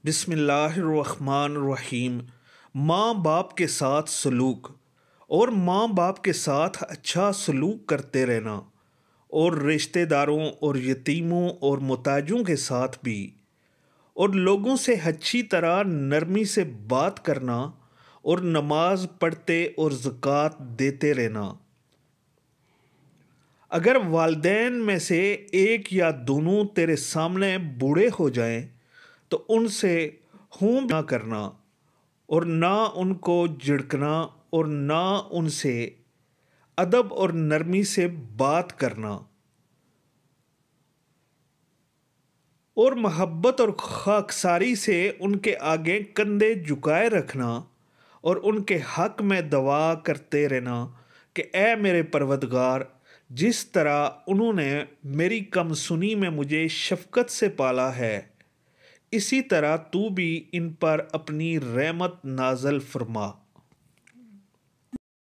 بسم اللہ الرحمن الرحیم۔ ماں باپ کے ساتھ سلوک اور ماں باپ کے ساتھ اچھا سلوک کرتے رہنا، اور رشتہ داروں اور یتیموں اور محتاجوں کے ساتھ بھی، اور لوگوں سے اچھی طرح نرمی سے بات کرنا، اور نماز پڑھتے اور زکوٰۃ دیتے رہنا۔ اگر والدین میں سے ایک یا دونوں تیرے سامنے بوڑھے ہو جائیں تو ان سے ہوں نہ کرنا، اور نہ ان کو جھڑکنا، اور نہ ان سے ادب اور نرمی سے بات کرنا، اور محبت اور خاکساری سے ان کے آگے کندھے جھکائے رکھنا، اور ان کے حق میں دعا کرتے رہنا کہ اے میرے پروردگار، جس طرح انہوں نے میری کم سنی میں مجھے شفقت سے پالا ہے، اسی طرح تو بھی ان پر اپنی رحمت نازل فرما۔